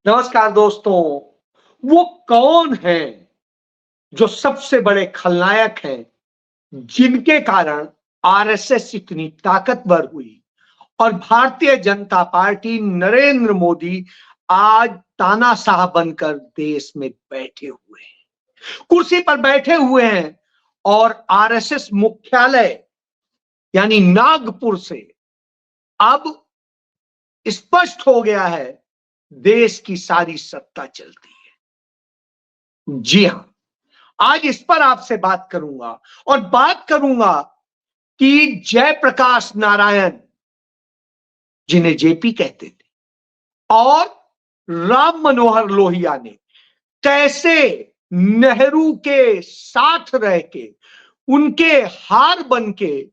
नमस्कार दोस्तों। वो कौन है जो सबसे बड़े खलनायक हैं जिनके कारण आरएसएस इतनी ताकतवर हुई और भारतीय जनता पार्टी नरेंद्र मोदी आज तानाशाह बनकर देश में बैठे हुए हैं, कुर्सी पर बैठे हुए हैं और आरएसएस मुख्यालय यानी नागपुर से अब स्पष्ट हो गया है देश की सारी सत्ता चलती है। जी हां, आज इस पर आपसे बात करूंगा और बात करूंगा कि जयप्रकाश नारायण, जिन्हें जेपी कहते थे, और राम मनोहर लोहिया ने कैसे नेहरू के साथ रह के उनके हार बन के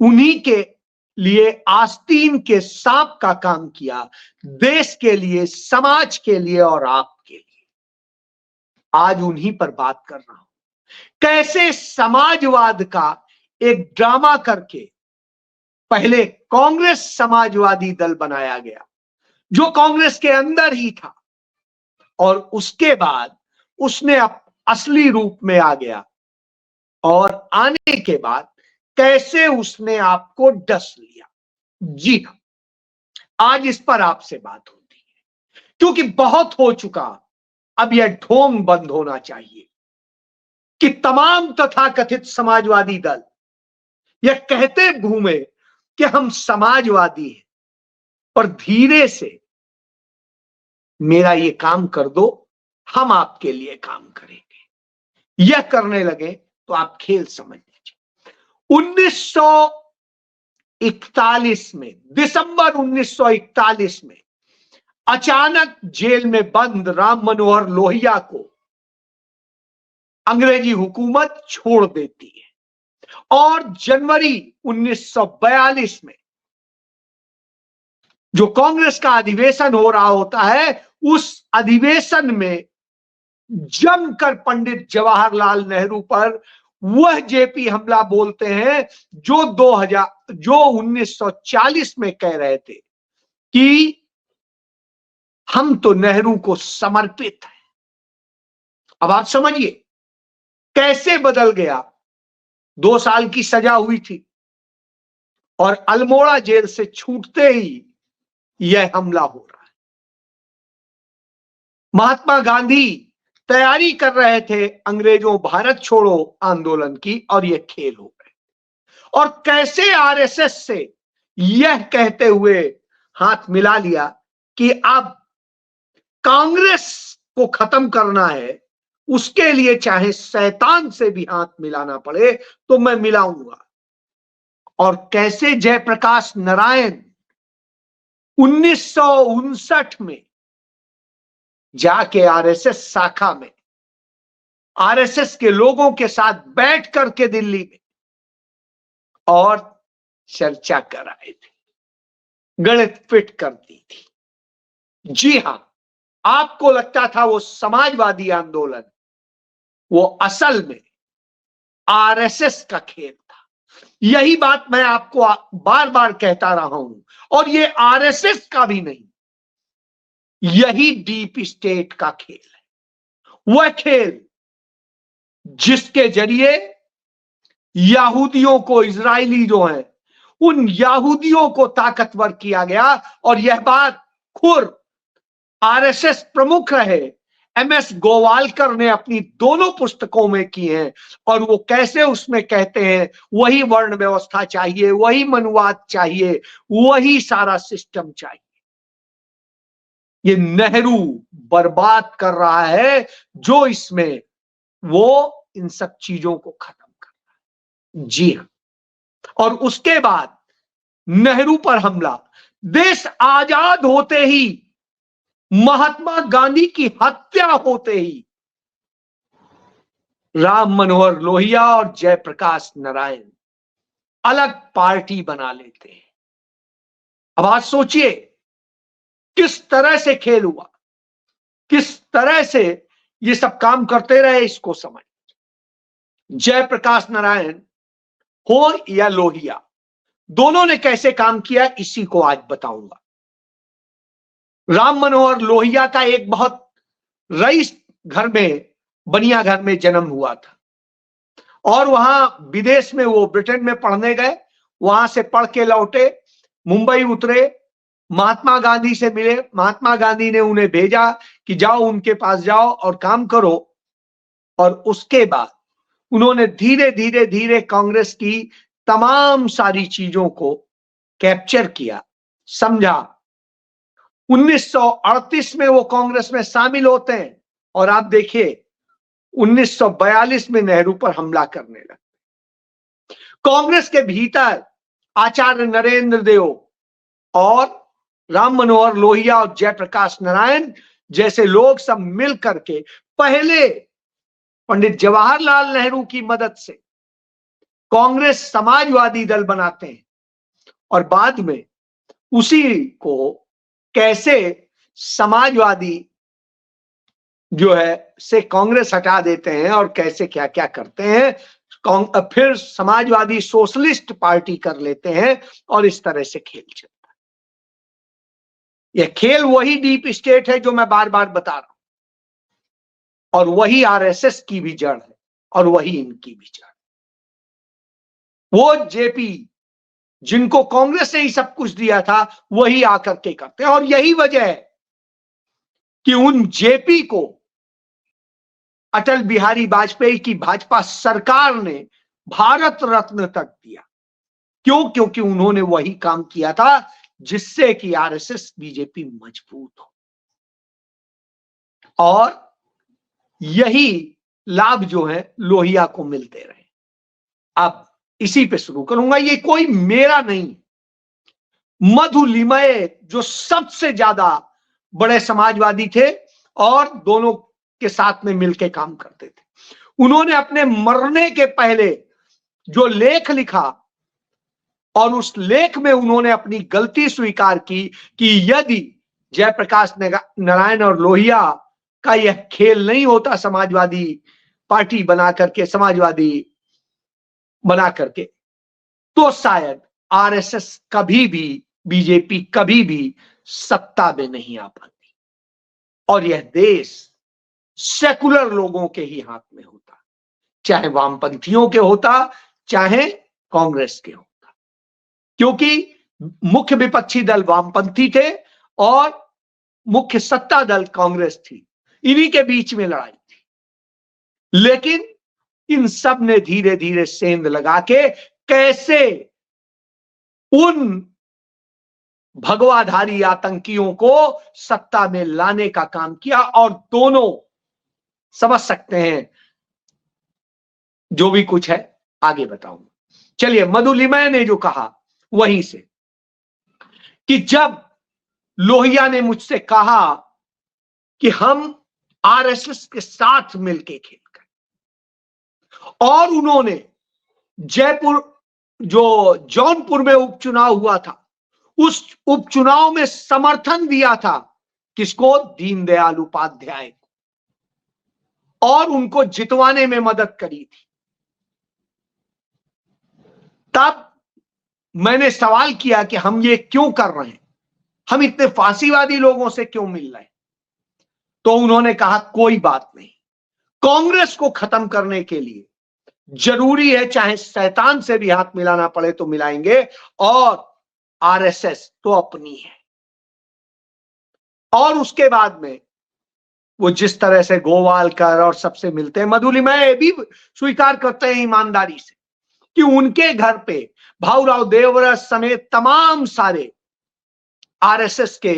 उन्हीं के लिए आस्तीन के सांप का काम किया, देश के लिए, समाज के लिए और आपके लिए। आज उन्हीं पर बात कर रहा हूं। कैसे समाजवाद का एक ड्रामा करके पहले कांग्रेस समाजवादी दल बनाया गया जो कांग्रेस के अंदर ही था, और उसके बाद उसने असली रूप में आ गया, और आने के बाद कैसे उसने आपको डस लिया। जी हां, आज इस पर आपसे बात होती है क्योंकि बहुत हो चुका। अब यह ढोंग बंद होना चाहिए कि तमाम तथाकथित समाजवादी दल यह कहते घूमे कि हम समाजवादी हैं, पर धीरे से मेरा ये काम कर दो, हम आपके लिए काम करेंगे, यह करने लगे तो आप खेल समझ लीजिए। 1941 में, दिसंबर 1941 में अचानक जेल में बंद राम मनोहर लोहिया को अंग्रेजी हुकूमत छोड़ देती है, और जनवरी 1942 में जो कांग्रेस का अधिवेशन हो रहा होता है, उस अधिवेशन में जमकर पंडित जवाहरलाल नेहरू पर वह जेपी हमला बोलते हैं जो 1940 में कह रहे थे कि हम तो नेहरू को समर्पित हैं। अब आप समझिए कैसे बदल गया। 2 साल की सजा हुई थी और अल्मोड़ा जेल से छूटते ही यह हमला हो रहा है। महात्मा गांधी तैयारी कर रहे थे अंग्रेजों भारत छोड़ो आंदोलन की, और यह खेल हो गए। और कैसे आरएसएस से यह कहते हुए हाथ मिला लिया कि अब कांग्रेस को खत्म करना है, उसके लिए चाहे शैतान से भी हाथ मिलाना पड़े तो मैं मिलाऊंगा। और कैसे जयप्रकाश नारायण 1959 में जाके आरएसएस शाखा में आरएसएस के लोगों के साथ बैठ करके दिल्ली में और चर्चा कर आए थे, गणित फिट कर दी थी। जी हां, आपको लगता था वो समाजवादी आंदोलन, वो असल में आरएसएस का खेल था। यही बात मैं आपको बार बार कहता रहा हूं, और ये आरएसएस का भी नहीं, यही डीप स्टेट का खेल है। वह खेल जिसके जरिए यहूदियों को, इजरायली जो हैं, उन यहूदियों को ताकतवर किया गया। और यह बात खुद आरएसएस प्रमुख रहे एमएस गोवालकर ने अपनी दोनों पुस्तकों में की हैं, और वो कैसे उसमें कहते हैं वही वर्ण व्यवस्था चाहिए, वही मनुवाद चाहिए, वही सारा सिस्टम चाहिए। ये नेहरू बर्बाद कर रहा है जो इसमें वो इन सब चीजों को खत्म कर रहा है। जी हां, और उसके बाद नेहरू पर हमला, देश आजाद होते ही, महात्मा गांधी की हत्या होते ही राम मनोहर लोहिया और जयप्रकाश नारायण अलग पार्टी बना लेते हैं। अब आज सोचिए किस तरह से खेल हुआ, किस तरह से ये सब काम करते रहे। इसको समझ, जयप्रकाश नारायण हो या लोहिया, दोनों ने कैसे काम किया इसी को आज बताऊंगा। राम मनोहर लोहिया का एक बहुत रईस घर में, बनिया घर में जन्म हुआ था और वहां विदेश में वो ब्रिटेन में पढ़ने गए, वहां से पढ़ के लौटे, मुंबई उतरे, महात्मा गांधी से मिले। महात्मा गांधी ने उन्हें भेजा कि जाओ उनके पास जाओ और काम करो, और उसके बाद उन्होंने धीरे धीरे धीरे कांग्रेस की तमाम सारी चीजों को कैप्चर किया, समझा। 1938 में वो कांग्रेस में शामिल होते हैं और आप देखिए 1942 में नेहरू पर हमला करने लगे। कांग्रेस के भीतर आचार्य नरेंद्र देव और राम मनोहर लोहिया और जयप्रकाश नारायण जैसे लोग सब मिल करके पहले पंडित जवाहरलाल नेहरू की मदद से कांग्रेस समाजवादी दल बनाते हैं और बाद में उसी को कैसे समाजवादी जो है से कांग्रेस हटा देते हैं और कैसे क्या क्या करते हैं, फिर समाजवादी सोशलिस्ट पार्टी कर लेते हैं और इस तरह से खेल चलता है। यह खेल वही डीप स्टेट है जो मैं बार बार बता रहा हूं, और वही आरएसएस की भी जड़ है और वही इनकी भी जड़। वो जेपी जिनको कांग्रेस ने ही सब कुछ दिया था वही आकर के करते हैं, और यही वजह है कि उन जेपी को अटल बिहारी वाजपेयी की भाजपा सरकार ने भारत रत्न तक दिया। क्यों? क्योंकि उन्होंने वही काम किया था जिससे कि आरएसएस बीजेपी मजबूत हो, और यही लाभ जो है लोहिया को मिलते रहे। अब इसी पे शुरू करूंगा, ये कोई मेरा नहीं, मधुलिमय जो सबसे ज्यादा बड़े समाजवादी थे और दोनों के साथ में मिलकर काम करते थे, उन्होंने अपने मरने के पहले जो लेख लिखा और उस लेख में उन्होंने अपनी गलती स्वीकार की कि यदि जयप्रकाश नारायण और लोहिया का यह खेल नहीं होता समाजवादी पार्टी बना करके, समाजवादी बना करके, तो शायद आरएसएस कभी भी, बीजेपी कभी भी सत्ता में नहीं आ पाती और यह देश सेकुलर लोगों के ही हाथ में होता, चाहे वामपंथियों के होता चाहे कांग्रेस के होता, क्योंकि मुख्य विपक्षी दल वामपंथी थे और मुख्य सत्ता दल कांग्रेस थी, इन्हीं के बीच में लड़ाई थी। लेकिन इन सब ने धीरे धीरे सेंध लगा के कैसे उन भगवाधारी आतंकियों को सत्ता में लाने का काम किया, और दोनों समझ सकते हैं जो भी कुछ है आगे बताऊंगा। चलिए, मधुलिमय ने जो कहा वहीं से कि जब लोहिया ने मुझसे कहा कि हम आरएसएस के साथ मिलके खेल कर, और उन्होंने जयपुर जो जौनपुर में उपचुनाव हुआ था उस उपचुनाव में समर्थन दिया था किसको? दीनदयाल उपाध्याय को, और उनको जितवाने में मदद करी थी। तब मैंने सवाल किया कि हम ये क्यों कर रहे हैं, हम इतने फांसीवादी लोगों से क्यों मिल रहे हैं? तो उन्होंने कहा कोई बात नहीं, कांग्रेस को खत्म करने के लिए जरूरी है चाहे शैतान से भी हाथ मिलाना पड़े तो मिलाएंगे, और आरएसएस तो अपनी है। और उसके बाद में वो जिस तरह से गोवालकर और सबसे मिलते हैं, मधुलिमय भी स्वीकार करते हैं ईमानदारी से कि उनके घर पे भाऊराव देवरस समेत तमाम सारे आरएसएस के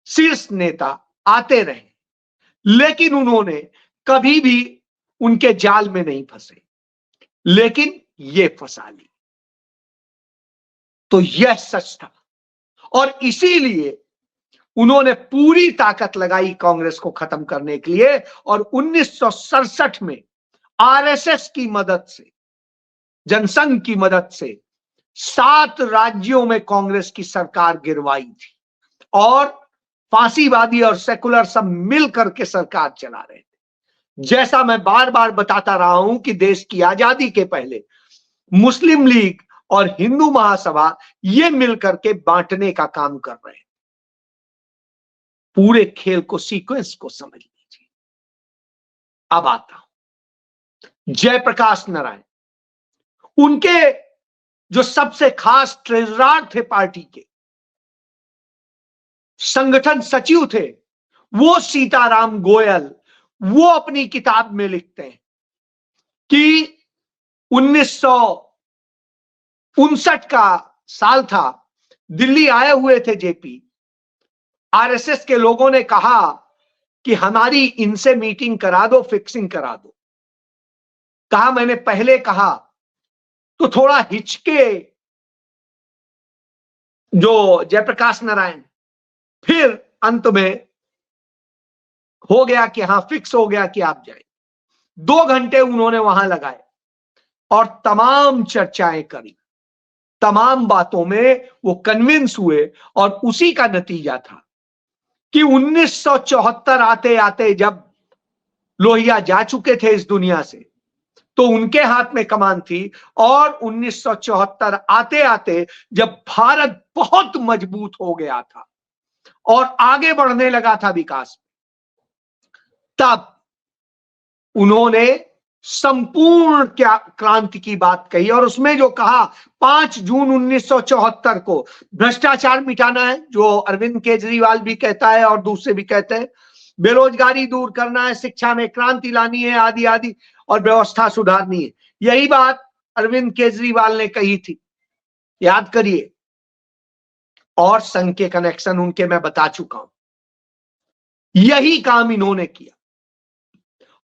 शीर्ष नेता आते रहे, लेकिन उन्होंने कभी भी उनके जाल में नहीं फंसे, लेकिन ये फंसा ली। तो यह सच था, और इसीलिए उन्होंने पूरी ताकत लगाई कांग्रेस को खत्म करने के लिए, और 1967 में आरएसएस की मदद से, जनसंघ की मदद से 7 राज्यों में कांग्रेस की सरकार गिरवाई थी, और फांसीवादी और सेकुलर सब मिल करके सरकार चला रहे थे। जैसा मैं बार बार बताता रहा हूं कि देश की आजादी के पहले मुस्लिम लीग और हिंदू महासभा ये मिलकर के बांटने का काम कर रहे हैं। पूरे खेल को, सीक्वेंस को समझ लीजिए। अब आता हूं जयप्रकाश नारायण, उनके जो सबसे खास ट्रेजरार थे पार्टी के, संगठन सचिव थे, वो सीताराम गोयल, वो अपनी किताब में लिखते हैं कि 1959 का साल था, दिल्ली आए हुए थे जेपी, आरएसएस के लोगों ने कहा कि हमारी इनसे मीटिंग करा दो, फिक्सिंग करा दो। कहा, मैंने पहले कहा तो थोड़ा हिचके जो जयप्रकाश नारायण, फिर अंत में हो गया कि हां फिक्स हो गया कि आप जाए। 2 घंटे उन्होंने वहां लगाए और तमाम चर्चाएं करी, तमाम बातों में वो कन्विंस हुए, और उसी का नतीजा था कि 1974 आते आते, जब लोहिया जा चुके थे इस दुनिया से, तो उनके हाथ में कमान थी, और 1974 आते आते जब भारत बहुत मजबूत हो गया था और आगे बढ़ने लगा था विकास, तब उन्होंने संपूर्ण क्या क्रांति की बात कही, और उसमें जो कहा 5 जून 1974 को भ्रष्टाचार मिटाना है, जो अरविंद केजरीवाल भी कहता है और दूसरे भी कहते हैं, बेरोजगारी दूर करना है, शिक्षा में क्रांति लानी है, आदि आदि, और व्यवस्था सुधारनी है। यही बात अरविंद केजरीवाल ने कही थी, याद करिए। और संघ के कनेक्शन उनके मैं बता चुका हूं, यही काम इन्होंने किया।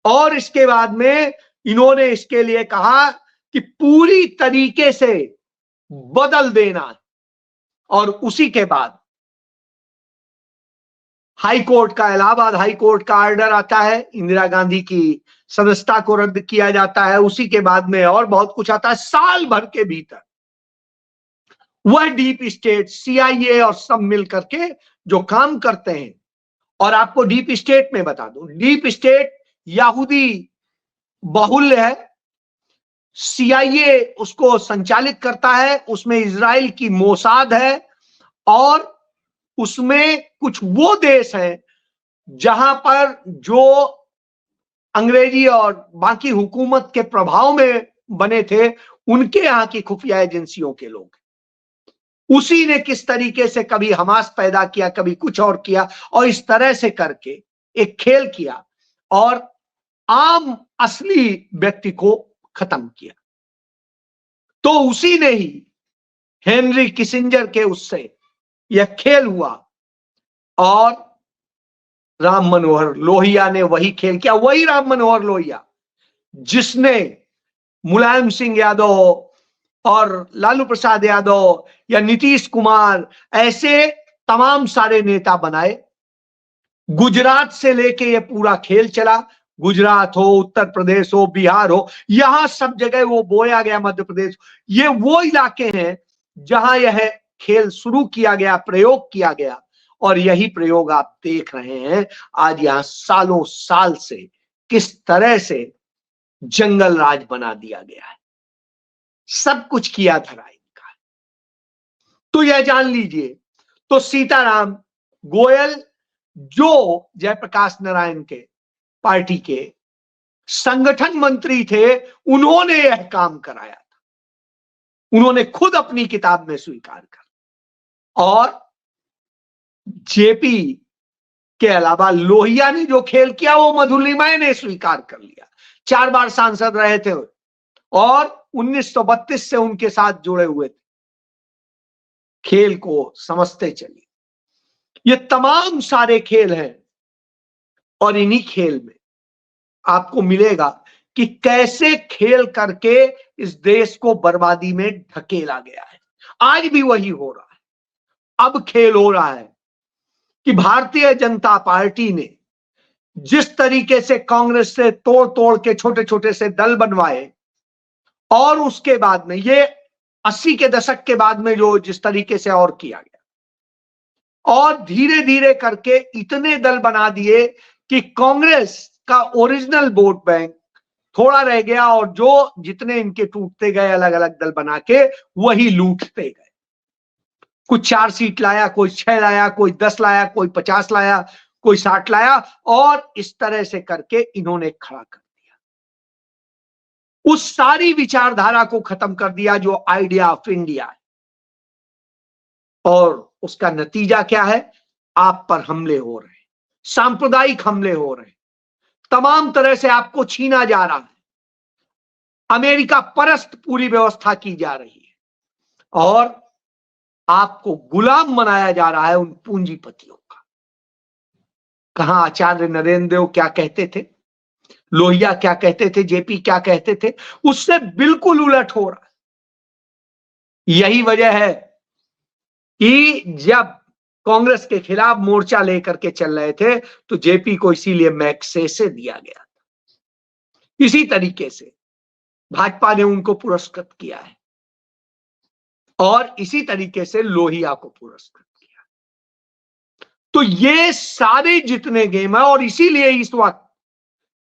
और इसके बाद में इन्होंने इसके लिए कहा कि पूरी तरीके से बदल देना है, और उसी के बाद हाई कोर्ट का, इलाहाबाद हाई कोर्ट का ऑर्डर आता है, इंदिरा गांधी की सदस्यता को रद्द किया जाता है, उसी के बाद में और बहुत कुछ आता है। साल भर के भीतर वह डीप स्टेट, सीआईए और सब मिल करके जो काम करते हैं, और आपको डीप स्टेट में बता दूं, डीप स्टेट यहूदी बाहुल्य है, सीआईए उसको संचालित करता है, उसमें इजराइल की मोसाद है, और उसमें कुछ वो देश हैं जहां पर जो अंग्रेजी और बाकी हुकूमत के प्रभाव में बने थे, उनके यहां की खुफिया एजेंसियों के लोग। उसी ने किस तरीके से कभी हमास पैदा किया, कभी कुछ और किया, और इस तरह से करके एक खेल किया और आम असली व्यक्ति को खत्म किया। तो उसी ने ही हेनरी किसिंजर के उससे यह खेल हुआ, और राम मनोहर लोहिया ने वही खेल किया। वही राम मनोहर लोहिया जिसने मुलायम सिंह यादव और लालू प्रसाद यादव या नीतीश कुमार ऐसे तमाम सारे नेता बनाए। गुजरात से लेके ये पूरा खेल चला, गुजरात हो, उत्तर प्रदेश हो, बिहार हो, यहां सब जगह वो बोया गया, मध्य प्रदेश, ये वो इलाके हैं जहां यह खेल शुरू किया गया, प्रयोग किया गया, और यही प्रयोग आप देख रहे हैं आज यहां सालों साल से किस तरह से जंगल राज बना दिया गया है, सब कुछ किया धरा इनका। तो यह जान लीजिए, तो सीताराम गोयल जो जयप्रकाश नारायण के पार्टी के संगठन मंत्री थे, उन्होंने यह काम कराया था, उन्होंने खुद अपनी किताब में स्वीकार कर। और जेपी के अलावा लोहिया ने जो खेल किया वो मधुलिमाय ने स्वीकार कर लिया। 4 बार सांसद रहे थे और 1932 से उनके साथ जुड़े हुए थे। खेल को समझते चलिए, ये तमाम सारे खेल हैं, और इन्हीं खेल में आपको मिलेगा कि कैसे खेल करके इस देश को बर्बादी में ढकेला गया है। आज भी वही हो रहा है। अब खेल हो रहा है कि भारतीय जनता पार्टी ने जिस तरीके से कांग्रेस से तोड़ तोड़ के छोटे छोटे से दल बनवाए, और उसके बाद में ये 80 के दशक के बाद में जो जिस तरीके से और किया गया, और धीरे धीरे करके इतने दल बना दिए कि कांग्रेस का ओरिजिनल वोट बैंक थोड़ा रह गया, और जो जितने इनके टूटते गए अलग अलग दल बना के वही लूटते गए। कुछ 4 सीट लाया, कोई 6 लाया, कोई 10 लाया, कोई 50 लाया, कोई 60 लाया, और इस तरह से करके इन्होंने खड़ा कर दिया। उस सारी विचारधारा को खत्म कर दिया जो आइडिया ऑफ इंडिया है। और उसका नतीजा क्या है? आप पर हमले हो रहे हैं, सांप्रदायिक हमले हो रहे हैं, तमाम तरह से आपको छीना जा रहा है, अमेरिका परस्त पूरी व्यवस्था की जा रही है, और आपको गुलाम बनाया जा रहा है उन पूंजीपतियों का। कहां आचार्य नरेंद्र देव क्या कहते थे, लोहिया क्या कहते थे, जेपी क्या कहते थे, उससे बिल्कुल उलट हो रहा है। यही वजह है कि जब कांग्रेस के खिलाफ मोर्चा लेकर के चल रहे थे तो जेपी को इसीलिए मैग्सेसे दिया गया था। इसी तरीके से भाजपा ने उनको पुरस्कृत किया है, और इसी तरीके से लोहिया को पुरस्कृत किया। तो ये सारे जितने गेम है, और इसीलिए इस वक्त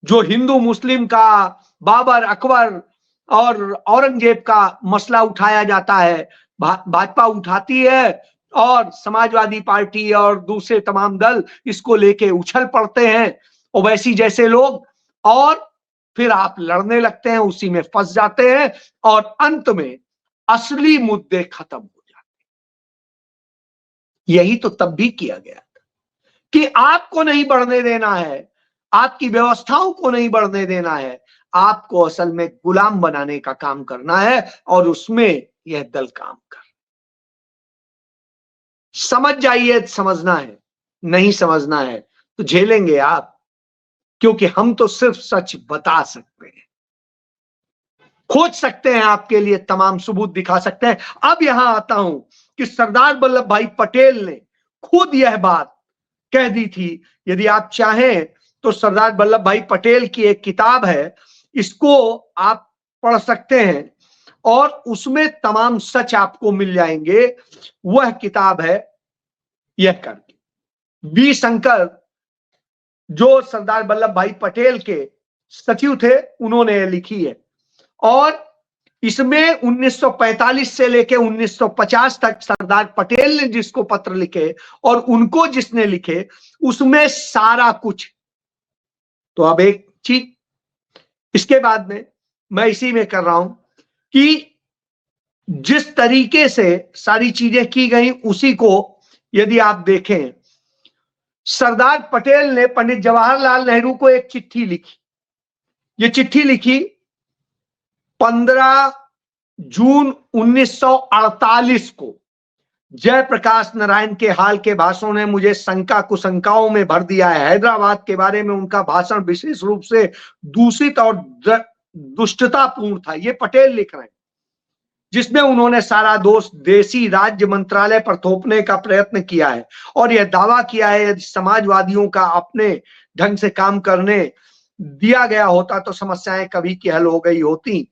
जो हिंदू मुस्लिम का, बाबर अकबर और औरंगजेब का मसला उठाया जाता है, भाजपा उठाती है, और समाजवादी पार्टी और दूसरे तमाम दल इसको लेके उछल पड़ते हैं, ओवैसी जैसे लोग, और फिर आप लड़ने लगते हैं, उसी में फंस जाते हैं, और अंत में असली मुद्दे खत्म हो जाते हैं। यही तो तब भी किया गया था कि आपको नहीं बढ़ने देना है, आपकी व्यवस्थाओं को नहीं बढ़ने देना है, आपको असल में गुलाम बनाने का काम करना है, और उसमें यह दल काम कर। समझ जाइए, समझना है, नहीं समझना है तो झेलेंगे आप, क्योंकि हम तो सिर्फ सच बता सकते हैं, खोज सकते हैं, आपके लिए तमाम सबूत दिखा सकते हैं। अब यहां आता हूं कि सरदार वल्लभ भाई पटेल ने खुद यह बात कह दी थी। यदि आप चाहें तो सरदार वल्लभ भाई पटेल की एक किताब है, इसको आप पढ़ सकते हैं, और उसमें तमाम सच आपको मिल जाएंगे। वह किताब है यह करके बी शंकर, जो सरदार वल्लभ भाई पटेल के सचिव थे, उन्होंने लिखी है, और इसमें 1945 से लेकर 1950 तक सरदार पटेल ने जिसको पत्र लिखे और उनको जिसने लिखे, उसमें सारा कुछ। तो अब एक चीज इसके बाद में मैं इसी में कर रहा हूं कि जिस तरीके से सारी चीजें की गई, उसी को यदि आप देखें, सरदार पटेल ने पंडित जवाहरलाल नेहरू को एक चिट्ठी लिखी। ये चिट्ठी लिखी 15 जून 1948 को। जयप्रकाश नारायण के हाल के भाषणों ने मुझे शंका कुशंकाओं में भर दिया है। हैदराबाद के बारे में उनका भाषण विशेष रूप से दूषित और दुष्टतापूर्ण था, ये पटेल लिख रहे हैं, जिसमें उन्होंने सारा दोष देशी राज्य मंत्रालय पर थोपने का प्रयत्न किया है, और यह दावा किया है यदि समाजवादियों का अपने ढंग से काम करने दिया गया होता तो समस्याएं कभी की हल हो गई होती,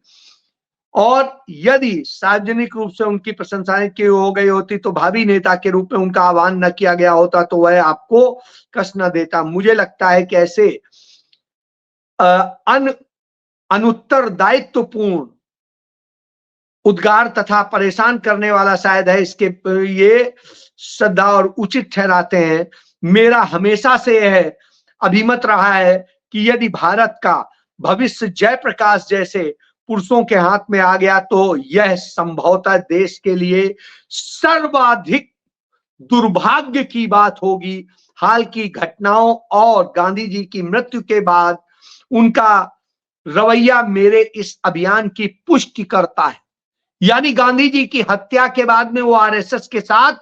और यदि सार्वजनिक रूप से उनकी प्रशंसाएं की हो गई होती तो भावी नेता के रूप में उनका आह्वान न किया गया होता तो वह आपको कष्ट न देता। मुझे लगता है कि ऐसे अनुत्तरदायित्वपूर्ण उद्गार तथा परेशान करने वाला शायद है, इसके ये सदा और उचित ठहराते हैं। मेरा हमेशा से यह अभिमत रहा है कि यदि भारत का भविष्य जयप्रकाश जैसे पुरुषों के हाथ में आ गया तो यह संभवतः देश के लिए सर्वाधिक दुर्भाग्य की बात होगी। हाल की घटनाओं और गांधी जी की मृत्यु के बाद उनका रवैया मेरे इस अभियान की पुष्टि करता है। यानी गांधी जी की हत्या के बाद में वो आरएसएस के साथ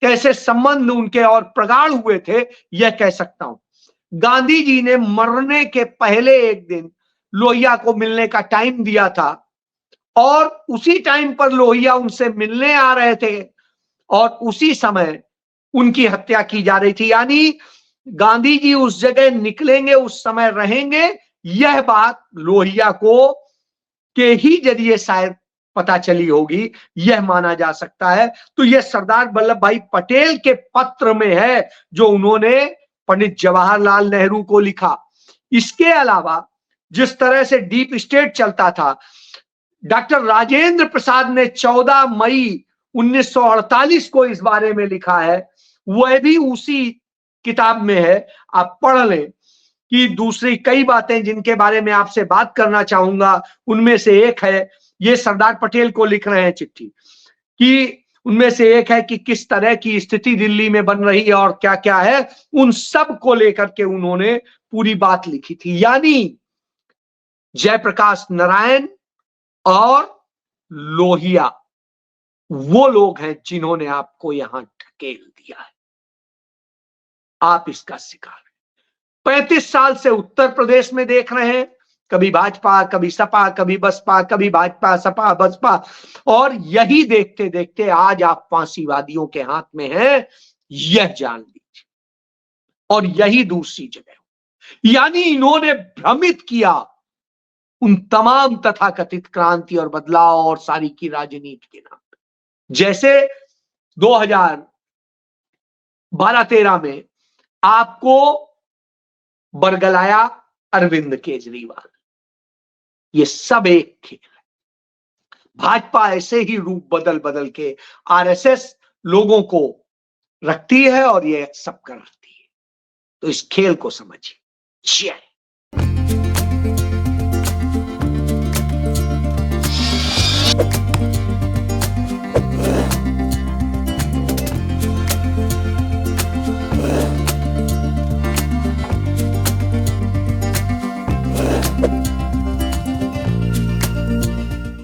कैसे संबंध उनके और प्रगाढ़ हुए थे, यह कह सकता हूं। गांधी जी ने मरने के पहले एक दिन लोहिया को मिलने का टाइम दिया था, और उसी टाइम पर लोहिया उनसे मिलने आ रहे थे, और उसी समय उनकी हत्या की जा रही थी। यानी गांधी जी उस जगह निकलेंगे, उस समय रहेंगे, यह बात लोहिया को के ही जरिए शायद पता चली होगी, यह माना जा सकता है। तो यह सरदार वल्लभ भाई पटेल के पत्र में है जो उन्होंने पंडित जवाहरलाल नेहरू को लिखा। इसके अलावा जिस तरह से डीप स्टेट चलता था, डॉक्टर राजेंद्र प्रसाद ने 14 मई 1948 को इस बारे में लिखा है, वह भी उसी किताब में है, आप पढ़ लें। कि दूसरी कई बातें जिनके बारे में आपसे बात करना चाहूंगा, उनमें से एक है, ये सरदार पटेल को लिख रहे हैं चिट्ठी, कि उनमें से एक है कि किस तरह की स्थिति दिल्ली में बन रही है और क्या क्या है, उन सब को लेकर के उन्होंने पूरी बात लिखी थी। यानी जयप्रकाश नारायण और लोहिया वो लोग हैं जिन्होंने आपको यहां ढकेल दिया है, आप इसका शिकार हैं। 35 साल से उत्तर प्रदेश में देख रहे हैं, कभी भाजपा, कभी सपा, कभी बसपा, कभी भाजपा सपा बसपा, और यही देखते देखते आज आप फांसीवादियों के हाथ में हैं, यह जान लीजिए। और यही दूसरी जगह, यानी इन्होंने भ्रमित किया उन तमाम तथाकथित क्रांति और बदलाव और सारी की राजनीति के नाम पे। जैसे 2012-13 में आपको बरगलाया अरविंद केजरीवाल, ये सब एक खेल है। भाजपा ऐसे ही रूप बदल बदल के आरएसएस लोगों को रखती है और ये सब करती है। तो इस खेल को समझिए। जय